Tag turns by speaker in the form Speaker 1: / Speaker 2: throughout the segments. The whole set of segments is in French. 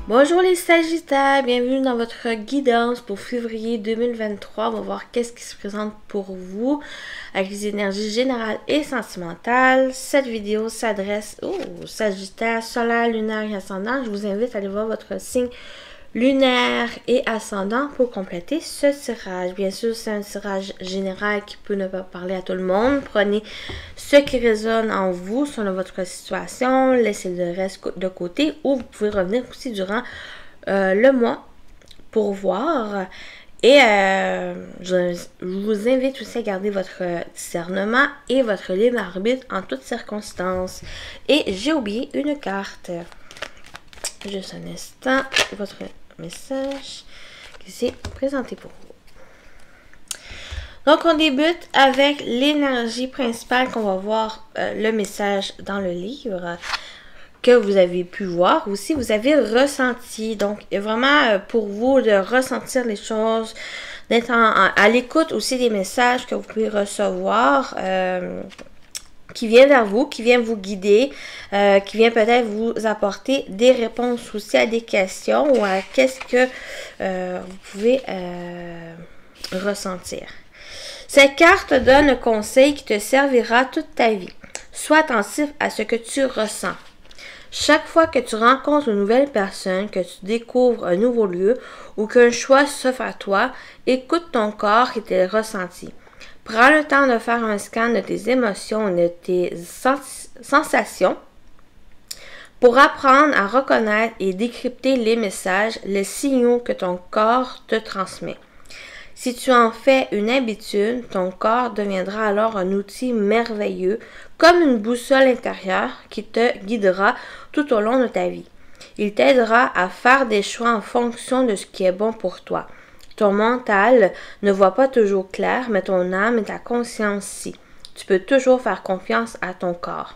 Speaker 1: Bonjour les Sagittaires, bienvenue dans votre guidance pour février 2023. On va voir qu'est-ce qui se présente pour vous avec les énergies générales et sentimentales. Cette vidéo s'adresse aux Sagittaires, solaire, lunaire et ascendant. Je vous invite à aller voir votre signe lunaire et ascendant pour compléter ce tirage. Bien sûr, c'est un tirage général qui peut ne pas parler à tout le monde. Prenez ce qui résonne en vous selon votre situation, laissez le reste de côté ou vous pouvez revenir aussi durant le mois pour voir. Et je vous invite aussi à garder votre discernement et votre libre arbitre en toutes circonstances. Et j'ai oublié une carte. Juste un instant, votre message qui s'est présenté pour vous. Donc, on débute avec l'énergie principale qu'on va voir le message dans le livre que vous avez pu voir ou si vous avez ressenti. Donc, vraiment pour vous de ressentir les choses, d'être à l'écoute aussi des messages que vous pouvez recevoir. Qui vient vers vous, qui vient vous guider, qui vient peut-être vous apporter des réponses aussi à des questions ou à qu'est-ce que vous pouvez ressentir. Cette carte donne un conseil qui te servira toute ta vie. Sois attentif à ce que tu ressens. Chaque fois que tu rencontres une nouvelle personne, que tu découvres un nouveau lieu ou qu'un choix s'offre à toi, écoute ton corps et tes ressentis. Prends le temps de faire un scan de tes émotions et de tes sensations pour apprendre à reconnaître et décrypter les messages, les signaux que ton corps te transmet. Si tu en fais une habitude, ton corps deviendra alors un outil merveilleux, comme une boussole intérieure qui te guidera tout au long de ta vie. Il t'aidera à faire des choix en fonction de ce qui est bon pour toi. Ton mental ne voit pas toujours clair, mais ton âme et ta conscience si. Tu peux toujours faire confiance à ton corps.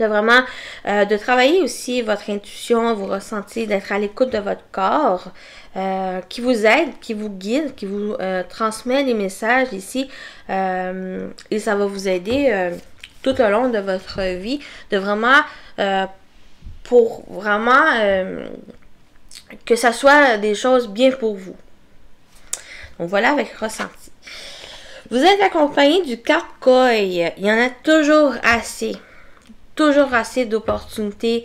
Speaker 1: De vraiment, de travailler aussi votre intuition, vos ressentis, d'être à l'écoute de votre corps, qui vous aide, qui vous guide, qui vous transmet les messages ici. Et ça va vous aider tout au long de votre vie, de vraiment, pour vraiment que ça soit des choses bien pour vous. Donc voilà avec ressenti. Vous êtes accompagné du Carcoy. Il y en a toujours assez. Toujours assez d'opportunités,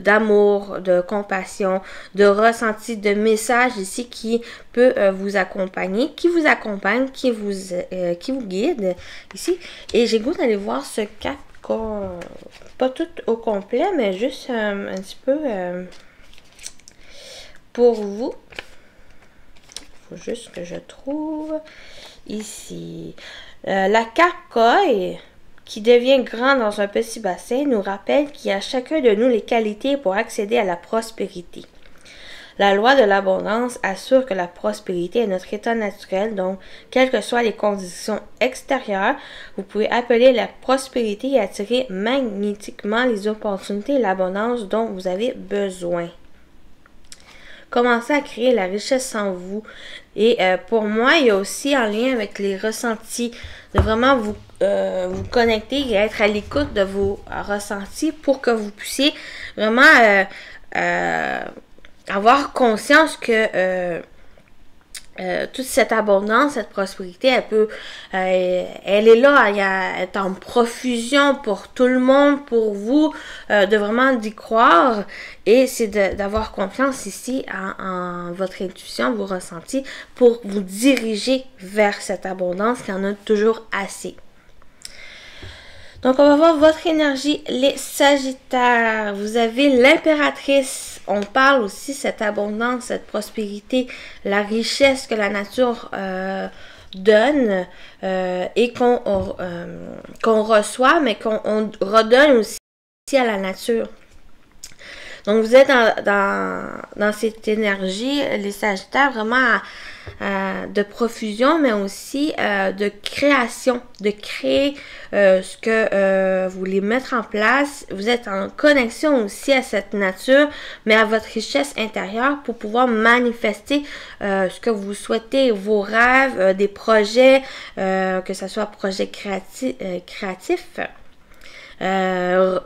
Speaker 1: d'amour, de compassion, de ressenti, de messages ici qui peut vous accompagner, qui vous accompagne, qui vous guide ici. Et j'ai goût d'aller voir ce Carcoy. Pas tout au complet, mais juste un petit peu pour vous. Juste que je trouve ici. La Carcoy, qui devient grand dans un petit bassin, nous rappelle qu'il y a chacun de nous les qualités pour accéder à la prospérité. La loi de l'abondance assure que la prospérité est notre état naturel, donc quelles que soient les conditions extérieures, vous pouvez appeler la prospérité et attirer magnétiquement les opportunités et l'abondance dont vous avez besoin. Commencez à créer la richesse en vous. Et pour moi, il y a aussi en lien avec les ressentis, de vraiment vous connecter et être à l'écoute de vos ressentis pour que vous puissiez vraiment avoir conscience que toute cette abondance, cette prospérité, elle est là, elle est en profusion pour tout le monde, pour vous, de vraiment d'y croire. Et c'est d'avoir confiance ici en votre intuition, vos ressentis, pour vous diriger vers cette abondance qui en a toujours assez. Donc, on va voir votre énergie, les Sagittaires. Vous avez l'impératrice. On parle aussi de cette abondance, cette prospérité, la richesse que la nature donne et qu'on reçoit, mais qu'on redonne aussi à la nature. Donc, vous êtes dans cette énergie, les Sagittaires, vraiment de profusion, mais aussi de création, de créer ce que vous voulez mettre en place. Vous êtes en connexion aussi à cette nature, mais à votre richesse intérieure pour pouvoir manifester ce que vous souhaitez, vos rêves, des projets, que ce soit projets créatifs.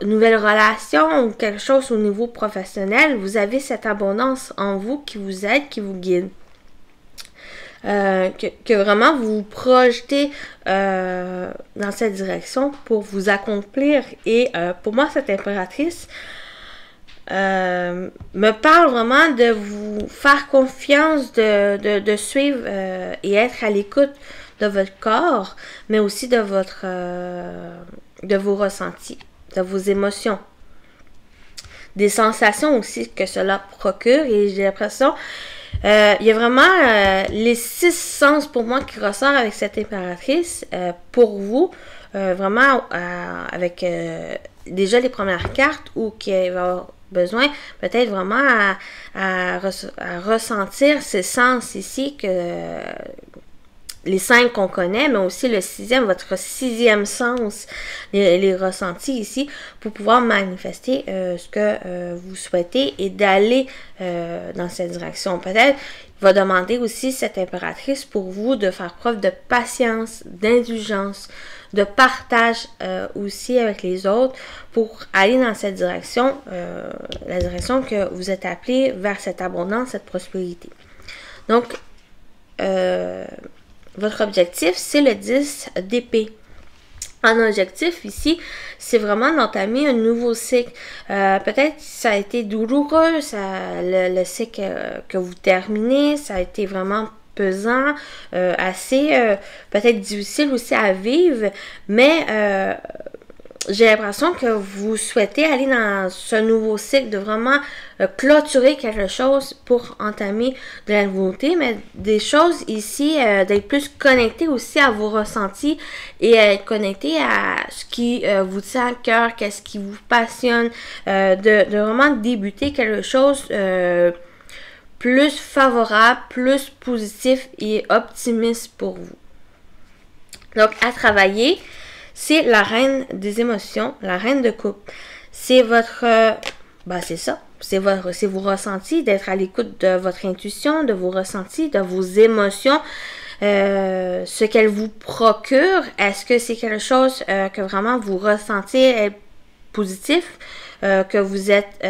Speaker 1: nouvelle relation ou quelque chose au niveau professionnel, vous avez cette abondance en vous qui vous aide, qui vous guide. Que vraiment vous vous projetez dans cette direction pour vous accomplir. Et pour moi, cette impératrice me parle vraiment de vous faire confiance, de suivre et être à l'écoute de votre corps, mais aussi de vos ressentis, de vos émotions, des sensations aussi que cela procure. Et j'ai l'impression il y a vraiment les 6 sens pour moi qui ressortent avec cette impératrice pour vous, vraiment avec déjà les premières cartes ou qui va avoir besoin peut-être vraiment à ressentir ces sens ici que les 5 qu'on connaît, mais aussi le 6e, votre 6e sens, les ressentis ici, pour pouvoir manifester ce que vous souhaitez et d'aller dans cette direction. Peut-être il va demander aussi cette impératrice pour vous de faire preuve de patience, d'indulgence, de partage aussi avec les autres pour aller dans cette direction, la direction que vous êtes appelé vers cette abondance, cette prospérité. Donc, votre objectif, c'est le 10 d'épée. Un objectif ici, c'est vraiment d'entamer un nouveau cycle. Peut-être ça a été douloureux, le cycle que vous terminez, ça a été vraiment pesant, assez peut-être difficile aussi à vivre, mais j'ai l'impression que vous souhaitez aller dans ce nouveau cycle, de vraiment clôturer quelque chose pour entamer de la nouveauté, mais des choses ici, d'être plus connecté aussi à vos ressentis et être connecté à ce qui vous tient à cœur, qu'est-ce qui vous passionne, de vraiment débuter quelque chose plus favorable, plus positif et optimiste pour vous. Donc, à travailler, c'est la reine des émotions, la reine de coupe. C'est votre... c'est ça. C'est vos ressentis, d'être à l'écoute de votre intuition, de vos ressentis, de vos émotions. Ce qu'elle vous procure, est-ce que c'est quelque chose que vraiment vous ressentez est positif, que vous êtes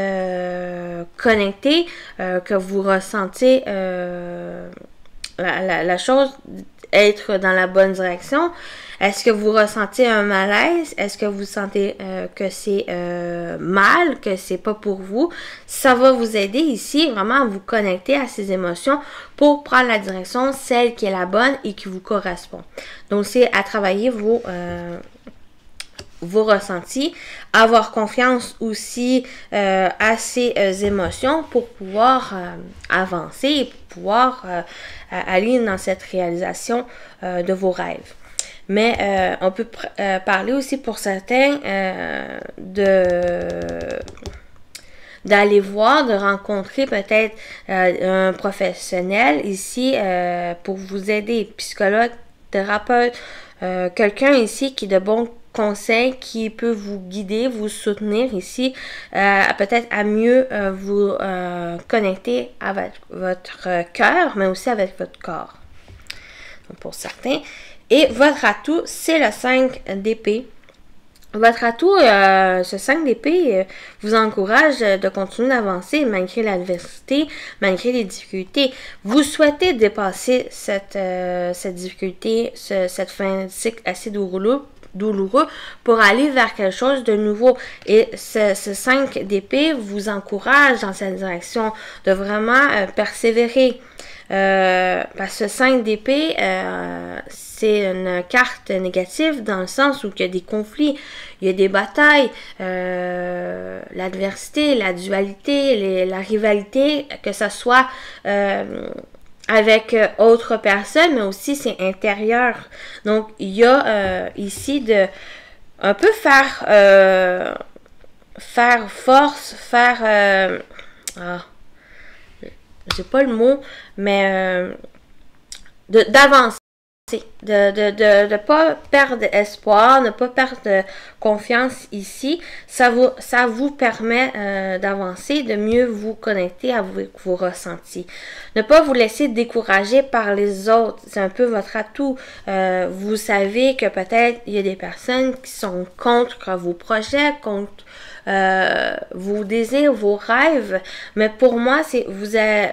Speaker 1: connecté, que vous ressentez la chose être dans la bonne direction? Est-ce que vous ressentez un malaise? Est-ce que vous sentez que c'est mal, que c'est pas pour vous? Ça va vous aider ici vraiment à vous connecter à ces émotions pour prendre la direction, celle qui est la bonne et qui vous correspond. Donc, c'est à travailler vos ressentis, avoir confiance aussi à ces émotions pour pouvoir avancer et pour pouvoir aller dans cette réalisation de vos rêves. Mais on peut parler aussi pour certains d'aller voir, de rencontrer peut-être un professionnel ici pour vous aider, psychologue, thérapeute, quelqu'un ici qui de bons conseils, qui peut vous guider, vous soutenir ici, peut-être à mieux vous connecter avec votre cœur, mais aussi avec votre corps. Donc pour certains. Et votre atout, c'est le 5 d'épée. Votre atout, ce 5 d'épée, vous encourage de continuer d'avancer malgré l'adversité, malgré les difficultés. Vous souhaitez dépasser cette difficulté, cette fin de cycle assez douloureux pour aller vers quelque chose de nouveau. Et ce 5 d'épée vous encourage dans cette direction de vraiment persévérer. Parce que 5 d'épée, c'est une carte négative dans le sens où il y a des conflits, il y a des batailles, l'adversité, la dualité, la rivalité, que ce soit avec autres personnes, mais aussi c'est intérieur. Donc, il y a ici de un peu faire force, j'ai pas le mot, mais d'avancer. de pas perdre espoir, ne pas perdre confiance ici. Ça vous permet d'avancer, de mieux vous connecter à vos ressentis. Ne pas vous laisser décourager par les autres. C'est un peu votre atout. Vous savez que peut-être il y a des personnes qui sont contre vos projets, contre vos désirs, vos rêves, mais pour moi, c'est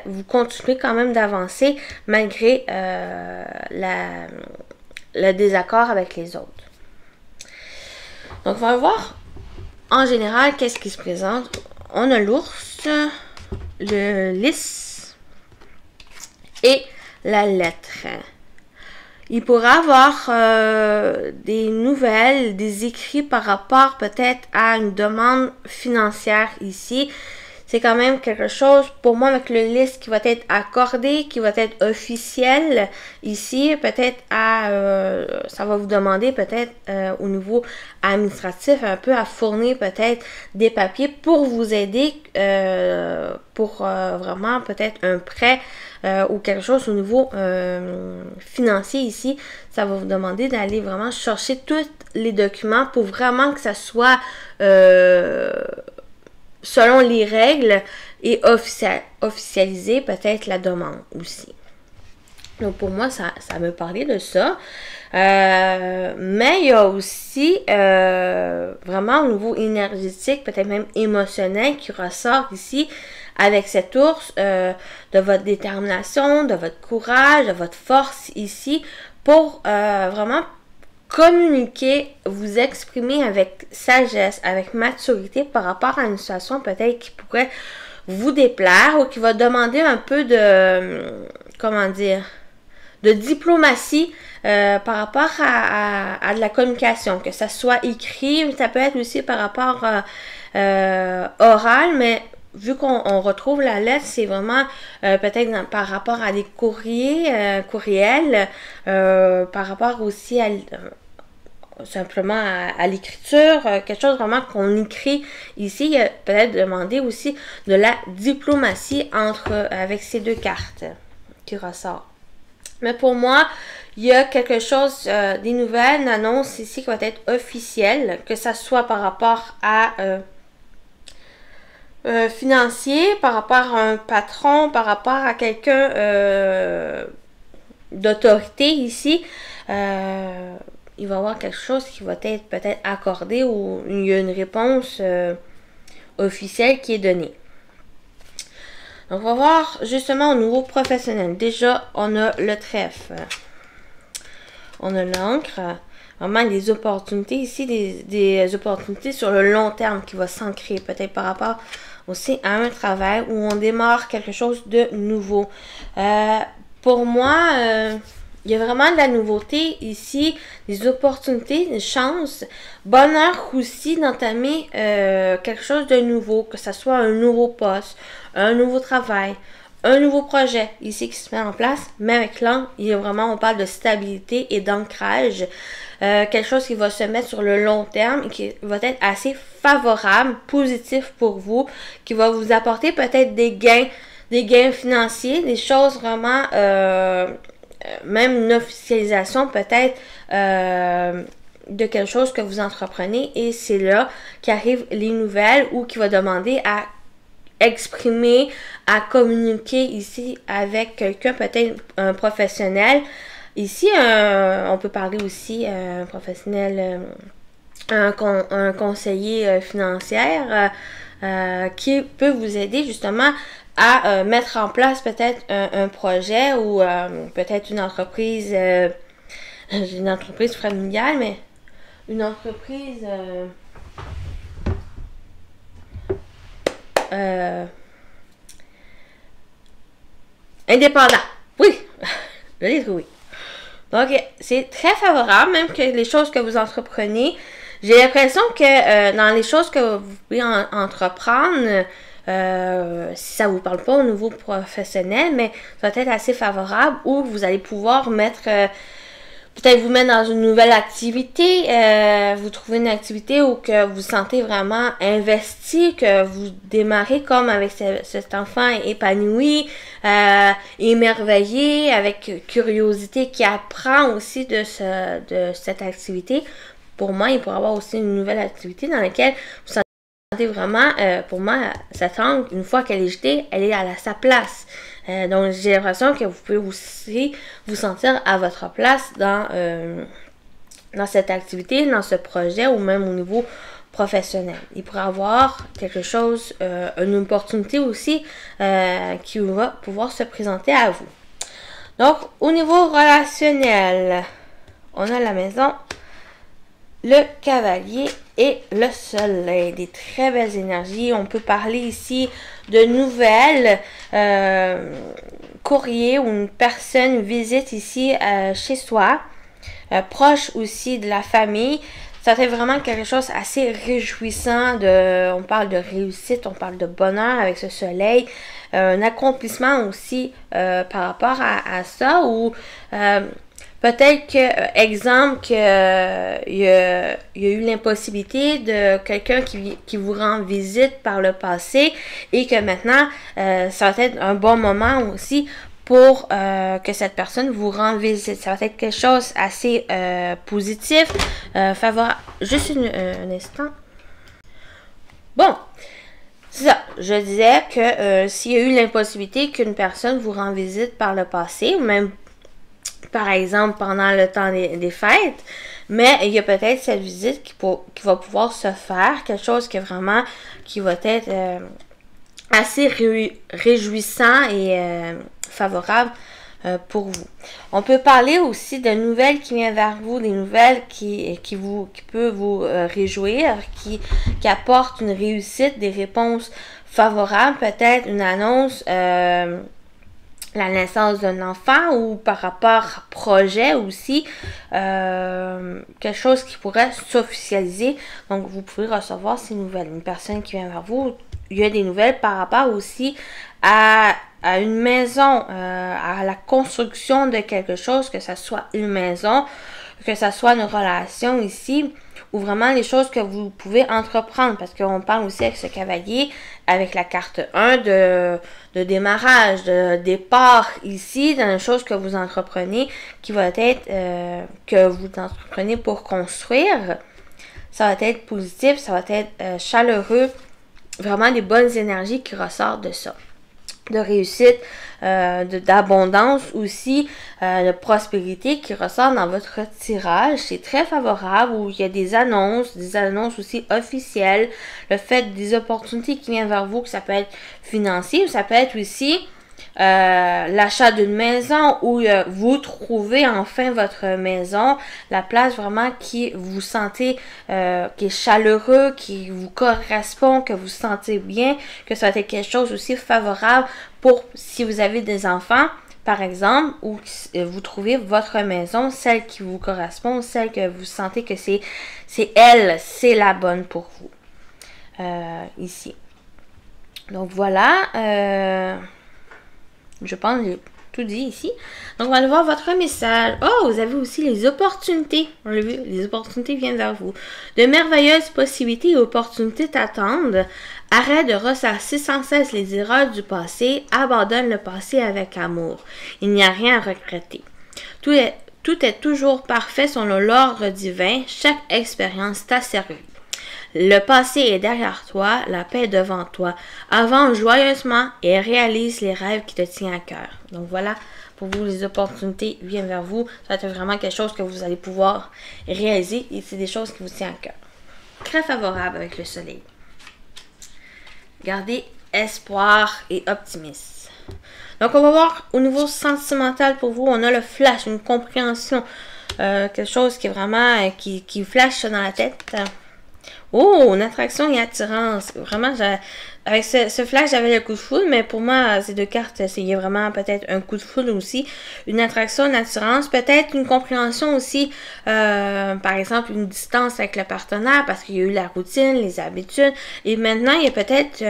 Speaker 1: vous continuez quand même d'avancer malgré le désaccord avec les autres. Donc, on va voir en général qu'est-ce qui se présente. On a l'ours, le lys et la lettre. Il pourra avoir des nouvelles, des écrits par rapport peut-être à une demande financière ici. C'est quand même quelque chose, pour moi, avec le list qui va être accordé, qui va être officiel ici. Peut-être ça va vous demander peut-être au niveau administratif un peu à fournir peut-être des papiers pour vous aider pour vraiment peut-être un prêt ou quelque chose au niveau financier ici. Ça va vous demander d'aller vraiment chercher tous les documents pour vraiment que ça soit selon les règles et officialiser peut-être la demande aussi. Donc pour moi, ça me parlait de ça. Mais il y a aussi vraiment au niveau énergétique, peut-être même émotionnel qui ressort ici avec cet ours, de votre détermination, de votre courage, de votre force ici pour vraiment communiquer, vous exprimer avec sagesse, avec maturité par rapport à une situation peut-être qui pourrait vous déplaire ou qui va demander un peu de, comment dire, de diplomatie par rapport à de la communication, que ça soit écrit, ça peut être aussi par rapport oral, mais vu qu'on retrouve la lettre, c'est vraiment peut-être par rapport à des courriels, par rapport aussi à simplement à l'écriture, quelque chose vraiment qu'on écrit ici. Il y a peut-être demandé aussi de la diplomatie avec ces deux cartes qui ressortent. Mais pour moi, il y a quelque chose, des nouvelles, une annonce ici qui va être officielle, que ça soit par rapport à financier, par rapport à un patron, par rapport à quelqu'un d'autorité ici. Il va y avoir quelque chose qui va être peut-être accordé ou il y a une réponse officielle qui est donnée. Donc, on va voir justement au niveau professionnel. Déjà, on a le trèfle. On a l'encre. Vraiment, des opportunités ici, des opportunités sur le long terme qui va s'ancrer peut-être par rapport aussi à un travail où on démarre quelque chose de nouveau. Pour moi, il y a vraiment de la nouveauté ici, des opportunités, des chances, bonheur aussi d'entamer quelque chose de nouveau, que ce soit un nouveau poste, un nouveau travail, un nouveau projet ici qui se met en place. Mais avec l'encre, il y a vraiment, on parle de stabilité et d'ancrage. Quelque chose qui va se mettre sur le long terme et qui va être assez favorable, positif pour vous, qui va vous apporter peut-être des gains financiers, des choses vraiment même une officialisation peut-être de quelque chose que vous entreprenez et c'est là qu'arrivent les nouvelles ou qui va demander à exprimer, à communiquer ici avec quelqu'un, peut-être un professionnel. Ici, on peut parler aussi un professionnel, un conseiller financier qui peut vous aider justement à mettre en place peut-être un projet ou peut-être une entreprise familiale, mais une entreprise indépendante. Oui, je l'ai trouvé. Donc, c'est très favorable, même que les choses que vous entreprenez. J'ai l'impression que dans les choses que vous pouvez entreprendre, si ça vous parle pas au niveau professionnel, mais ça va être assez favorable où vous allez pouvoir mettre peut-être vous mettre dans une nouvelle activité, vous trouvez une activité où que vous sentez vraiment investi, que vous démarrez comme avec cet enfant épanoui, émerveillé, avec curiosité, qui apprend aussi de cette activité. Pour moi, il pourrait y avoir aussi une nouvelle activité dans laquelle vous sentez vraiment, pour moi, cette langue, une fois qu'elle est jetée, elle est à sa place. Donc, j'ai l'impression que vous pouvez aussi vous sentir à votre place dans cette activité, dans ce projet ou même au niveau professionnel. Il pourrait y avoir quelque chose, une opportunité aussi qui va pouvoir se présenter à vous. Donc, au niveau relationnel, on a la maison, le cavalier et le soleil. Des très belles énergies. On peut parler ici de nouvelles, courrier ou une personne visite ici chez soi, proche aussi de la famille. Ça fait vraiment quelque chose assez réjouissant. On parle de réussite, on parle de bonheur avec ce soleil. Un accomplissement aussi par rapport à ça, ou peut-être que, exemple, qu'il y a eu l'impossibilité de quelqu'un qui vous rend visite par le passé et que maintenant, ça va être un bon moment aussi pour que cette personne vous rende visite. Ça va être quelque chose assez positif, favorable. Juste un instant. Bon, c'est ça. Je disais que s'il y a eu l'impossibilité qu'une personne vous rende visite par le passé, ou même par exemple pendant le temps des fêtes, mais il y a peut-être cette visite qui va pouvoir se faire, quelque chose qui va être assez réjouissant et favorable pour vous. On peut parler aussi de nouvelles qui viennent vers vous, des nouvelles qui peuvent vous réjouir, qui apportent une réussite, des réponses favorables, peut-être une annonce, la naissance d'un enfant, ou par rapport à projet aussi, quelque chose qui pourrait s'officialiser. Donc, vous pouvez recevoir ces nouvelles. Une personne qui vient vers vous, il y a des nouvelles par rapport aussi à une maison, à la construction de quelque chose, que ce soit une maison, que ce soit une relation ici, ou vraiment les choses que vous pouvez entreprendre, parce qu'on parle aussi avec ce cavalier, avec la carte 1 de démarrage, de départ ici, dans les choses que vous entreprenez, qui va être que vous entreprenez pour construire. Ça va être positif, ça va être chaleureux, vraiment des bonnes énergies qui ressortent de ça. De réussite, d'abondance aussi, de prospérité qui ressort dans votre tirage. C'est très favorable, où il y a des annonces aussi officielles, le fait des opportunités qui viennent vers vous, que ça peut être financier, ou ça peut être aussi l'achat d'une maison, où vous trouvez enfin votre maison, la place vraiment qui vous sentez, qui est chaleureux, qui vous correspond, que vous sentez bien, que ça va être quelque chose aussi favorable pour si vous avez des enfants, par exemple, ou vous trouvez votre maison, celle qui vous correspond, celle que vous sentez que c'est la bonne pour vous. Ici. Donc voilà. Je pense que j'ai tout dit ici. Donc, on va aller voir votre message. Oh, vous avez aussi les opportunités. On l'a vu, les opportunités viennent vers vous. De merveilleuses possibilités et opportunités t'attendent. Arrête de ressasser sans cesse les erreurs du passé. Abandonne le passé avec amour. Il n'y a rien à regretter. Tout est toujours parfait selon l'ordre divin. Chaque expérience t'a servi. Le passé est derrière toi, la paix est devant toi. Avance joyeusement et réalise les rêves qui te tiennent à cœur. Donc voilà, pour vous, les opportunités viennent vers vous. Ça va être vraiment quelque chose que vous allez pouvoir réaliser et c'est des choses qui vous tiennent à cœur. Très favorable avec le soleil. Gardez espoir et optimisme. Donc on va voir au niveau sentimental pour vous, on a le flash, une compréhension, quelque chose qui est vraiment, qui flash dans la tête. Oh, une attraction et attirance. Vraiment, avec ce flash, j'avais le coup de foudre, mais pour moi, ces deux cartes, il y a vraiment peut-être un coup de foudre aussi. Une attraction, une attirance, peut-être une compréhension aussi, par exemple, une distance avec le partenaire, parce qu'il y a eu la routine, les habitudes, et maintenant, il y a peut-être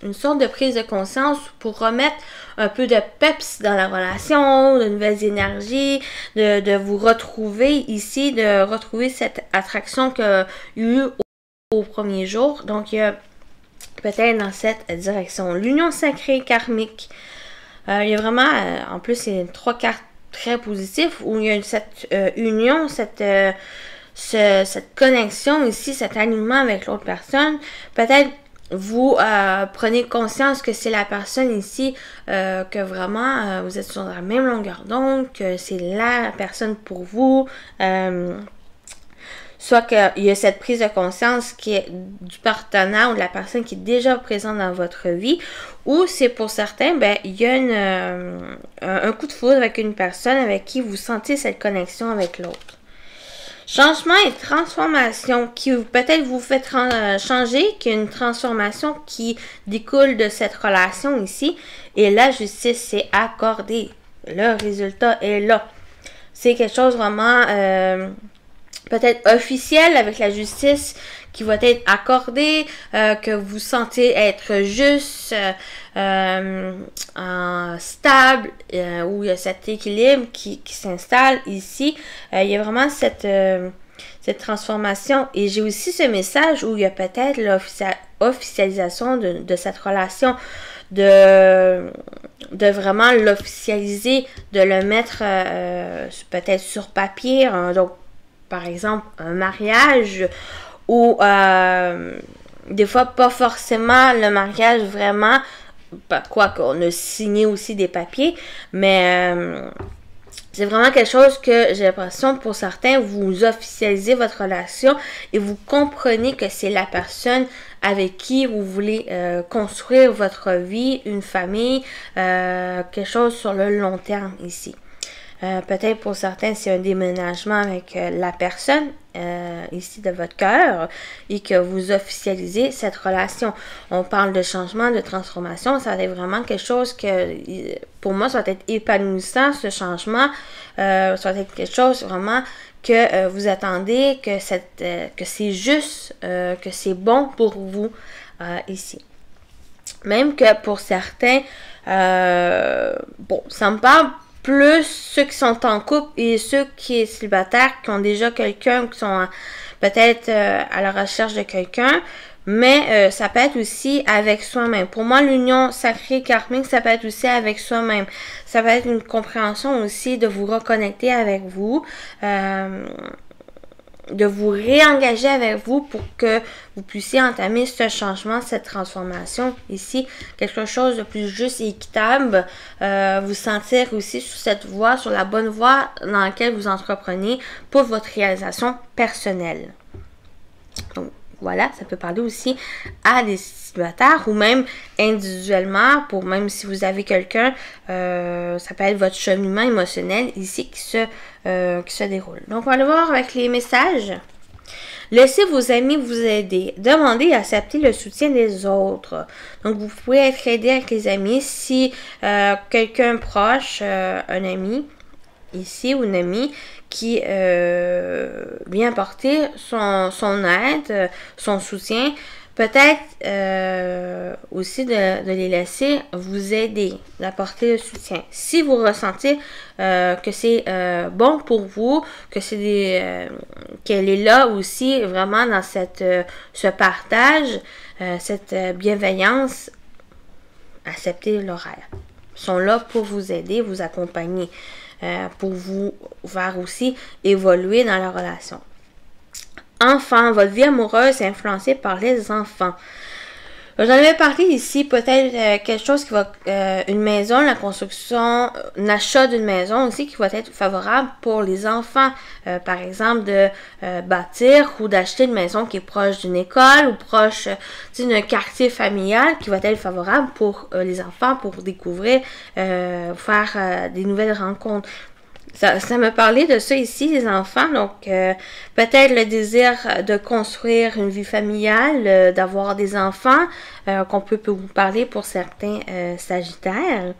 Speaker 1: une sorte de prise de conscience pour remettre un peu de peps dans la relation, de nouvelles énergies, de vous retrouver ici, de retrouver cette attraction qu'il y a eu au premier jour. Donc, il y a peut-être dans cette direction. L'union sacrée karmique. Il y a vraiment, en plus, c'est 3 cartes très positives où il y a cette union, cette connexion ici, cet alignement avec l'autre personne. Peut-être vous prenez conscience que c'est la personne ici, que vraiment vous êtes sur la même longueur d'onde, que c'est la personne pour vous. Soit qu'il y a cette prise de conscience qui est du partenaire ou de la personne qui est déjà présente dans votre vie, ou c'est pour certains, ben, il y a un coup de foudre avec une personne avec qui vous sentez cette connexion avec l'autre. Changement et transformation qui peut-être vous fait changer, qui est une transformation qui découle de cette relation ici, et la justice s'est accordée. Le résultat est là. C'est quelque chose vraiment peut-être officiel avec la justice qui va être accordée, que vous sentez être juste, stable, où il y a cet équilibre qui s'installe ici. Il y a vraiment cette transformation. Et j'ai aussi ce message où il y a peut-être l'officialisation de cette relation, de vraiment l'officialiser, de le mettre peut-être sur papier, donc par exemple un mariage, ou des fois pas forcément le mariage vraiment, quoi qu'on a signé aussi des papiers, mais c'est vraiment quelque chose que j'ai l'impression pour certains, vous officialisez votre relation et vous comprenez que c'est la personne avec qui vous voulez construire votre vie, une famille, quelque chose sur le long terme ici. Peut-être pour certains, c'est un déménagement avec la personne ici de votre cœur et que vous officialisez cette relation. On parle de changement, de transformation. Ça va être vraiment quelque chose que, pour moi, ça va être épanouissant, ce changement. Ça va être quelque chose vraiment que vous attendez, que c'est juste, que c'est bon pour vous ici. Même que pour certains, bon, ça me parle plus ceux qui sont en couple et ceux qui sont célibataires, qui ont déjà quelqu'un, qui sont peut-être à la recherche de quelqu'un, mais ça peut être aussi avec soi-même. Pour moi, l'union sacrée karmique, ça peut être aussi avec soi-même. Ça peut être une compréhension aussi de vous reconnecter avec vous, de vous réengager avec vous pour que vous puissiez entamer ce changement, cette transformation ici, quelque chose de plus juste et équitable, vous sentir aussi sur cette voie, sur la bonne voie dans laquelle vous entreprenez pour votre réalisation personnelle. Donc voilà, ça peut parler aussi à des célibataires ou même individuellement, pour même si vous avez quelqu'un, ça peut être votre cheminement émotionnel ici qui se déroule. Donc on va aller voir avec les messages. Laissez vos amis vous aider. Demandez et acceptez le soutien des autres. Donc, vous pouvez être aidé avec les amis si quelqu'un proche, un ami, ici, ou une amie, qui vient apporter son aide, son soutien. Peut-être aussi de les laisser vous aider, d'apporter le soutien. Si vous ressentez que c'est bon pour vous, que c'est qu'elle est là aussi vraiment dans ce partage, cette bienveillance, acceptez l'horaire. Ils sont là pour vous aider, vous accompagner, pour vous faire aussi évoluer dans la relation. Enfants, votre vie amoureuse est influencée par les enfants. J'en avais parlé ici, peut-être quelque chose qui va, une maison, la construction, l'achat d'une maison aussi qui va être favorable pour les enfants. Par exemple, de bâtir ou d'acheter une maison qui est proche d'une école ou proche d'un quartier familial qui va être favorable pour les enfants pour découvrir, faire des nouvelles rencontres. Ça me parlait de ça ici, les enfants, donc peut-être le désir de construire une vie familiale, d'avoir des enfants, qu'on peut vous parler pour certains sagittaires.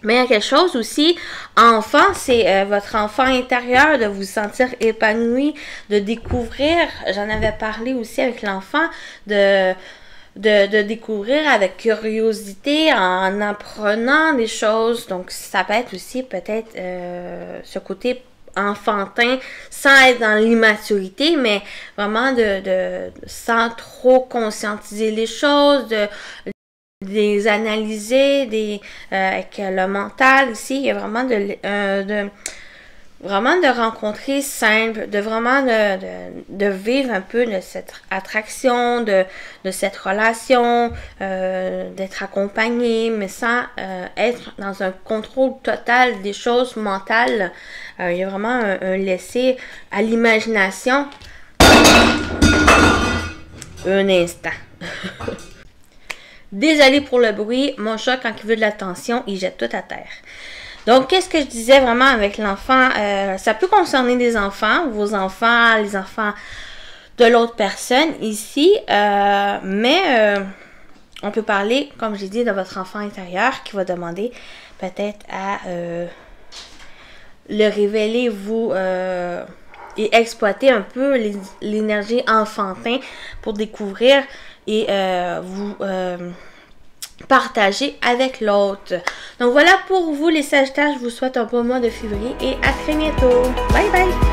Speaker 1: Mais il y a quelque chose aussi, enfant, c'est votre enfant intérieur, de vous sentir épanoui, de découvrir, j'en avais parlé aussi avec l'enfant, de de découvrir avec curiosité, en apprenant des choses. Donc, ça peut être aussi peut-être ce côté enfantin, sans être dans l'immaturité, mais vraiment sans trop conscientiser les choses, de les analyser, avec le mental aussi. Il y a vraiment vraiment de rencontrer simple, de vraiment de vivre un peu de cette attraction, de cette relation, d'être accompagné, mais sans être dans un contrôle total des choses mentales. Il y a vraiment un laisser à l'imagination. Un instant. Désolé pour le bruit, mon chat, quand il veut de l'attention, il jette tout à terre. Donc, qu'est-ce que je disais vraiment avec l'enfant? Ça peut concerner des enfants, vos enfants, les enfants de l'autre personne ici, mais on peut parler, comme j'ai dit, de votre enfant intérieur qui va demander peut-être à le révéler, vous, et exploiter un peu l'énergie enfantin pour découvrir et vous partager avec l'autre. Donc voilà pour vous les Sagittaires, je vous souhaite un bon mois de février et à très bientôt. Bye bye!